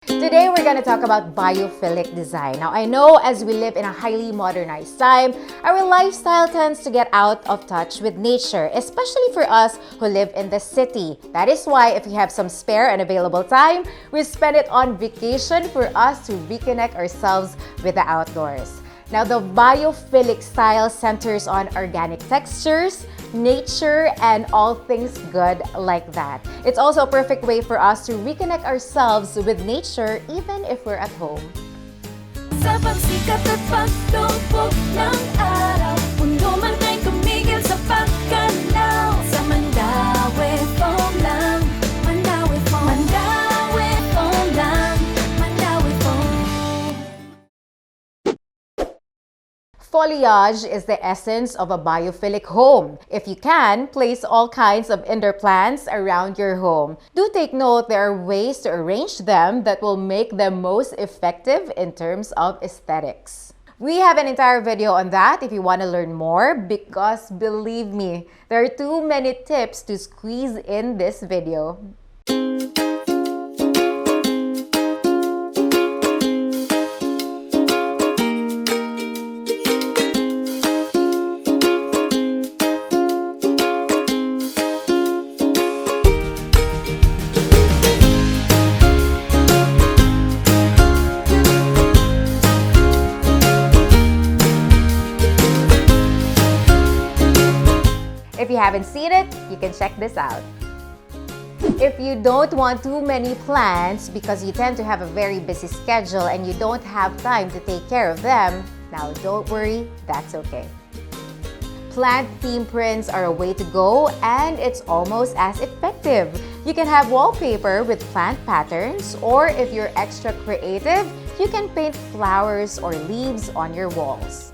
Today, we're going to talk about biophilic design. Now, I know as we live in a highly modernized time, our lifestyle tends to get out of touch with nature, especially for us who live in the city. That is why if we have some spare and available time, we spend it on vacation for us to reconnect ourselves with the outdoors. Now, the biophilic style centers on organic textures, nature, and all things good like that. It's also a perfect way for us to reconnect ourselves with nature even if we're at home. Sa pagsikat at pagtugtog ng araw, mundo man ay kumigil sa pagkanaw. Sa Mandawi Foam lang, Mandawi Foam, Mandawi Foam lang, Mandawi Foam. Foliage is the essence of a biophilic home. If you can, place all kinds of indoor plants around your home. Do take note there are ways to arrange them that will make them most effective in terms of aesthetics. We have an entire video on that if you want to learn more, because believe me, there are too many tips to squeeze in this video. If you haven't seen it, you can check this out. If you don't want too many plants because you tend to have a very busy schedule and you don't have time to take care of them, now don't worry, that's okay. Plant theme prints are a way to go, and it's almost as effective. You can have wallpaper with plant patterns, or if you're extra creative, you can paint flowers or leaves on your walls.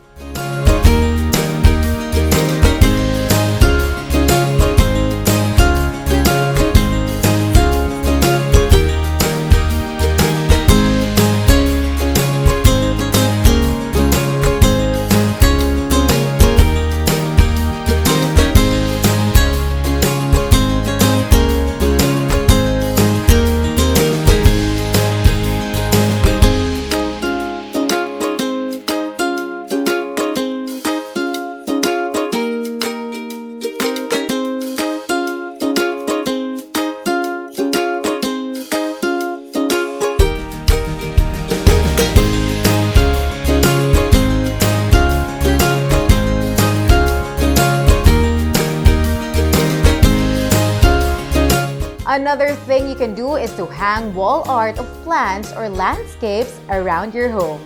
Another thing you can do is to hang wall art of plants or landscapes around your home.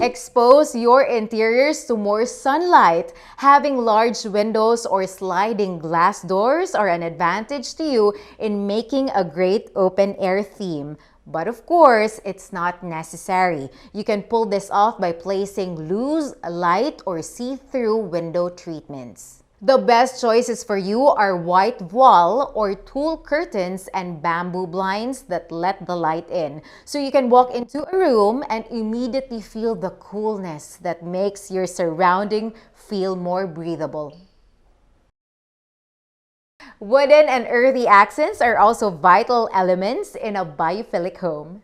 Expose your interiors to more sunlight. Having large windows or sliding glass doors are an advantage to you in making a great open-air theme. But of course, it's not necessary. You can pull this off by placing loose, light, or see-through window treatments. The best choices for you are white voile or tulle curtains and bamboo blinds that let the light in. So you can walk into a room and immediately feel the coolness that makes your surrounding feel more breathable. Wooden and earthy accents are also vital elements in a biophilic home.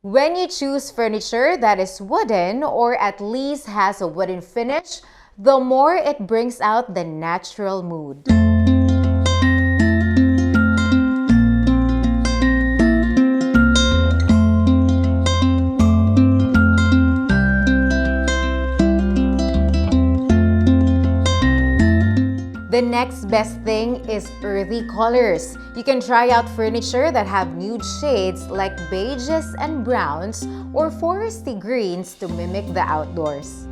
When you choose furniture that is wooden or at least has a wooden finish, the more it brings out the natural mood. The next best thing is earthy colors. You can try out furniture that have nude shades like beiges and browns or foresty greens to mimic the outdoors.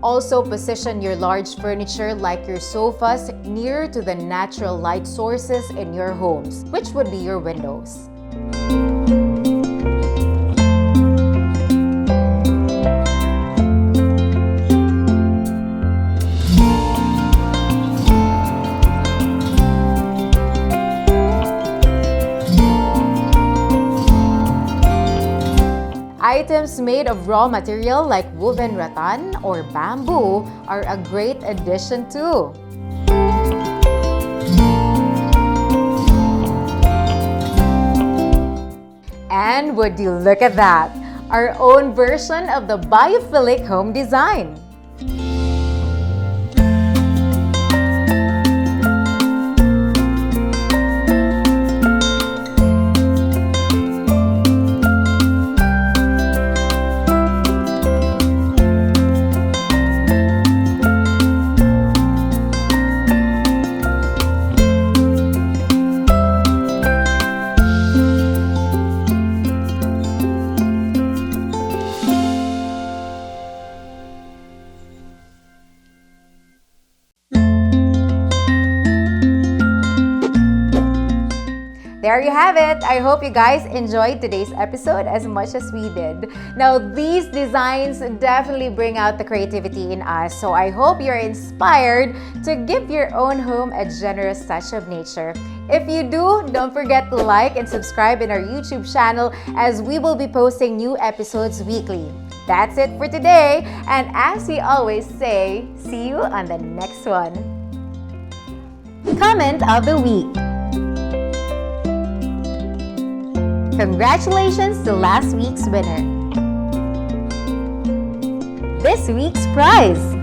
Also, position your large furniture like your sofas near to the natural light sources in your homes, which would be your windows. items made of raw material like woven rattan or bamboo are a great addition too. And would you look at that? Our own version of the biophilic home design. There you have it. I hope you guys enjoyed today's episode as much as we did. Now, these designs definitely bring out the creativity in us, so I hope you're inspired to give your own home a generous touch of nature. If you do, don't forget to like and subscribe in our YouTube channel as we will be posting new episodes weekly. That's it for today, and as we always say, see you on the next one. Comment of the week. Congratulations to last week's winner. This week's prize.